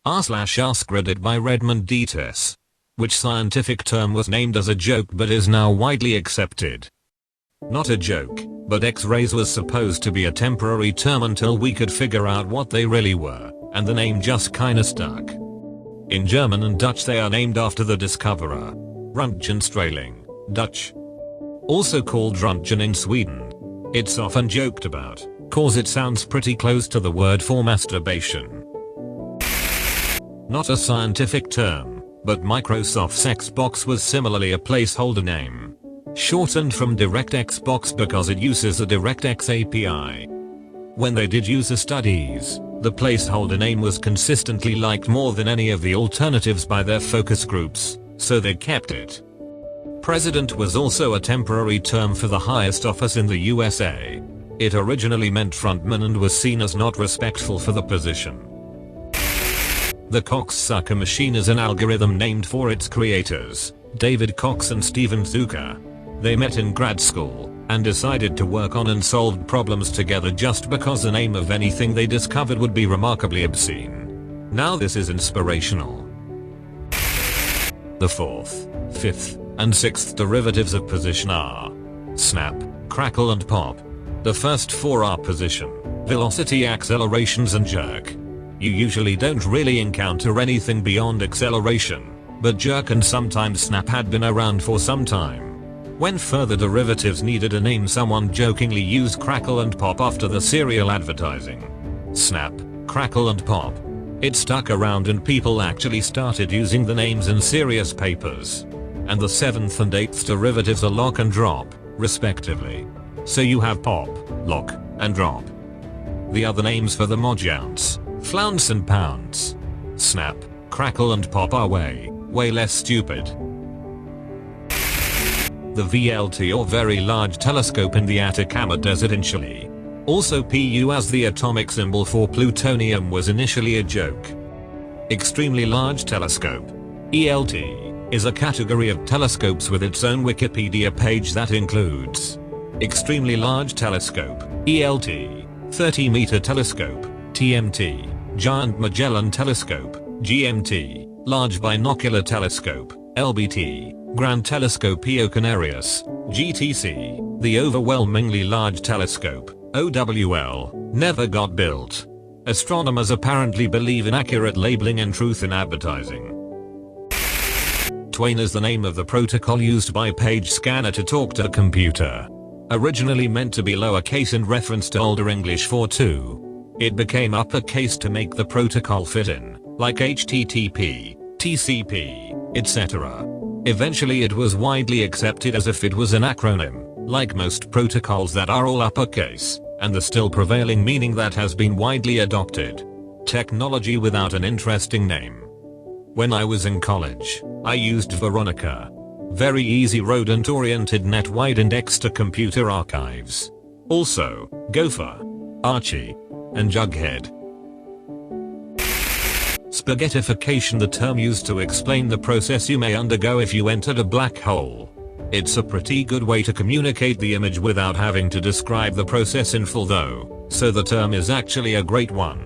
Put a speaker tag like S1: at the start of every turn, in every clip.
S1: r/AskReddit by Redmond Dts. Which scientific term was named as a joke but is now widely accepted? Not a joke, but X-rays was supposed to be a temporary term until we could figure out what they really were, and the name just kinda stuck. In German and Dutch they are named after the discoverer. Röntgenstrahlung, Dutch. Also called Röntgen in Sweden. It's often joked about, cause it sounds pretty close to the word for masturbation. Not a scientific term, but Microsoft's Xbox was similarly a placeholder name. Shortened from DirectX Box because it uses the DirectX API. When they did user studies, the placeholder name was consistently liked more than any of the alternatives by their focus groups, so they kept it. President was also a temporary term for the highest office in the USA. It originally meant frontman and was seen as not respectful for the position. The Coxsucker machine is an algorithm named for its creators, David Cox and Stephen Zucker. They met in grad school and decided to work on unsolved problems together just because the name of anything they discovered would be remarkably obscene. Now this is inspirational. The fourth, fifth, and sixth derivatives of position are snap, crackle and pop. The first four are position, velocity, accelerations and jerk. You usually don't really encounter anything beyond acceleration, but jerk and sometimes snap had been around for some time. When further derivatives needed a name, someone jokingly used crackle and pop after the cereal advertising. Snap, crackle and pop. It stuck around and people actually started using the names in serious papers. And the seventh and eighth derivatives are lock and drop, respectively. So you have pop, lock, and drop. The other names for them are jounce, flounce and pounce. Snap, crackle and pop are way less stupid. The VLT or Very Large Telescope in the Atacama Desert in Chile, also PU as the atomic symbol for plutonium, was initially a joke. Extremely Large Telescope, ELT, is a category of telescopes with its own Wikipedia page that includes Extremely Large Telescope, ELT, 30-meter telescope, TMT, Giant Magellan Telescope, GMT, Large Binocular Telescope, LBT, Grand Telescopio Canarias, GTC, the Overwhelmingly Large Telescope, OWL, never got built. Astronomers apparently believe in accurate labeling and truth in advertising. Twain is the name of the protocol used by Page Scanner to talk to a computer. Originally meant to be lowercase in reference to Older English for two. It became uppercase to make the protocol fit in, like HTTP, TCP, etc. Eventually it was widely accepted as if it was an acronym, like most protocols that are all uppercase, and the still prevailing meaning that has been widely adopted. Technology without an interesting name. When I was in college, I used Veronica. Very easy rodent-oriented net-wide index to computer archives. Also, Gopher, Archie, and Jughead. Spaghettification, the term used to explain the process you may undergo if you entered a black hole. It's a pretty good way to communicate the image without having to describe the process in full though, so the term is actually a great one.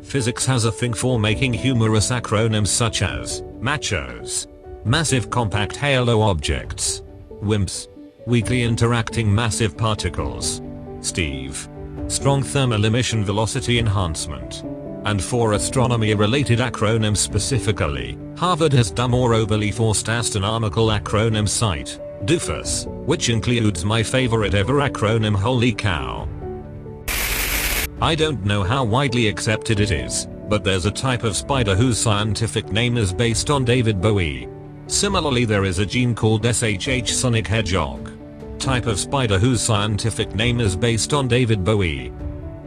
S1: Physics has a thing for making humorous acronyms such as machos, massive compact halo objects, WIMPs, weakly interacting massive particles, Steve, strong thermal emission velocity enhancement. And for astronomy-related acronyms specifically, Harvard has dumb or overly forced astronomical acronym site, DOOFUS, which includes my favorite ever acronym Holy Cow. I don't know how widely accepted it is, but there's a type of spider whose scientific name is based on David Bowie. Similarly, there is a gene called SHH Sonic Hedgehog. Type of spider whose scientific name is based on David Bowie.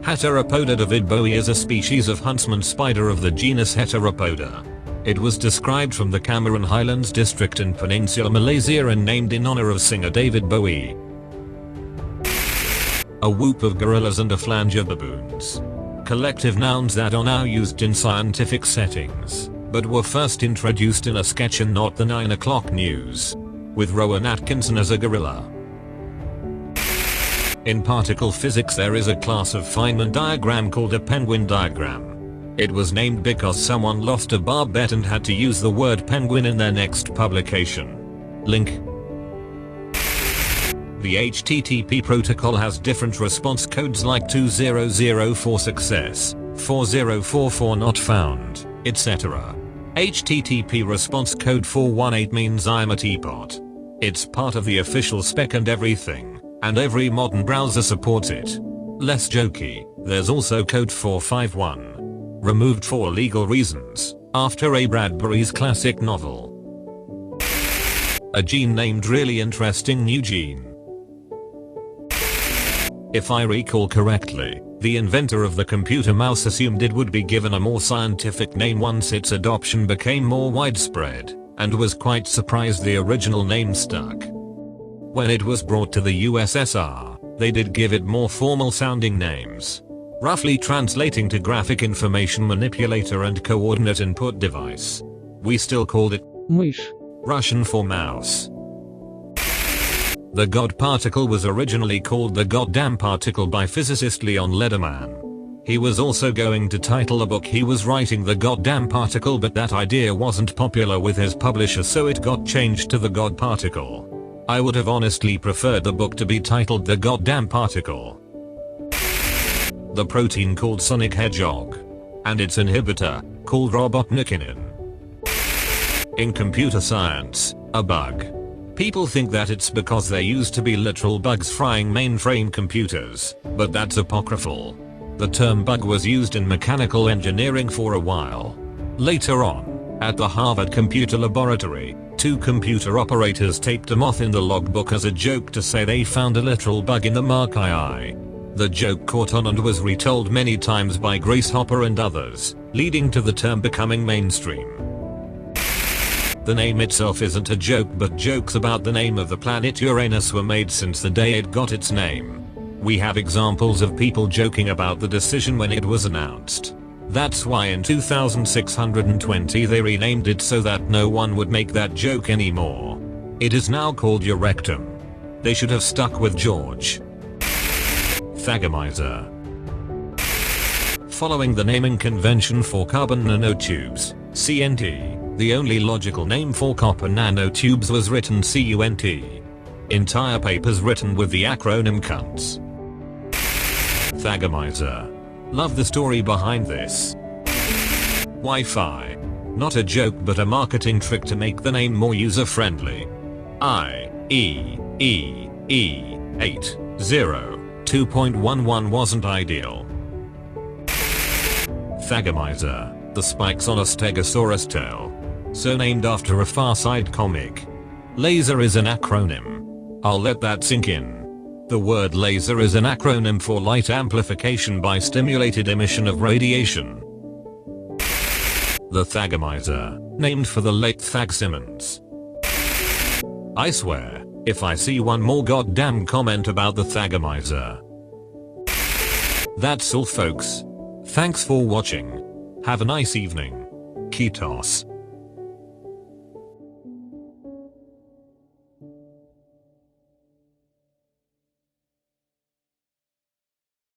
S1: Heteropoda. David Bowie is a species of huntsman spider of the genus Heteropoda. It was described from the Cameron Highlands district in Peninsular Malaysia and named in honor of singer David Bowie. A whoop of gorillas and a flange of baboons. Collective nouns that are now used in scientific settings, but were first introduced in a sketch in Not the 9 O'Clock News, with Rowan Atkinson as a gorilla. In particle physics there is a class of Feynman diagram called a penguin diagram. It was named because someone lost a bar bet and had to use the word penguin in their next publication. Link. The HTTP protocol has different response codes like 2004 for success, 4044 not found, etc. HTTP response code 418 means I'm a teapot. It's part of the official spec and everything, and every modern browser supports it. Less jokey, there's also code 451. Removed for legal reasons, after A. Bradbury's classic novel. A gene named really interesting new gene. If I recall correctly, the inventor of the computer mouse assumed it would be given a more scientific name once its adoption became more widespread, and was quite surprised the original name stuck. When it was brought to the USSR, they did give it more formal sounding names, roughly translating to graphic information manipulator and coordinate input device. We still called it
S2: мышь,
S1: Russian for mouse. The God particle was originally called the goddamn particle by physicist Leon Lederman. He was also going to title a book he was writing The Goddamn Particle, but that idea wasn't popular with his publisher, so it got changed to The God Particle. I would have honestly preferred the book to be titled The Goddamn Particle. The protein called sonic hedgehog, and its inhibitor, called robotnikinin. In computer science, a bug. People think that it's because there used to be literal bugs frying mainframe computers, but that's apocryphal. The term bug was used in mechanical engineering for a while. Later on, at the Harvard Computer Laboratory, 2 computer operators taped a moth in the logbook as a joke to say they found a literal bug in the Mark II. The joke caught on and was retold many times by Grace Hopper and others, leading to the term becoming mainstream. The name itself isn't a joke, but jokes about the name of the planet Uranus were made since the day it got its name. We have examples of people joking about the decision when it was announced. That's why in 2620 they renamed it so that no one would make that joke anymore. It is now called Eurectum. They should have stuck with George. Thagomizer. Following the naming convention for carbon nanotubes, CNT, the only logical name for copper nanotubes was written CUNT. Entire papers written with the acronym CUNTS. Thagomizer. Love the story behind this. Wi-Fi. Not a joke but a marketing trick to make the name more user-friendly. IEEE 802.11 wasn't ideal. Thagomizer. The spikes on a stegosaurus tail. So named after a Far Side comic. Laser is an acronym. I'll let that sink in. The word laser is an acronym for light amplification by stimulated emission of radiation. The Thagomizer, named for the late Thag Simmons. I swear, if I see one more goddamn comment about the Thagomizer. That's all folks. Thanks for watching. Have a nice evening. Kitos.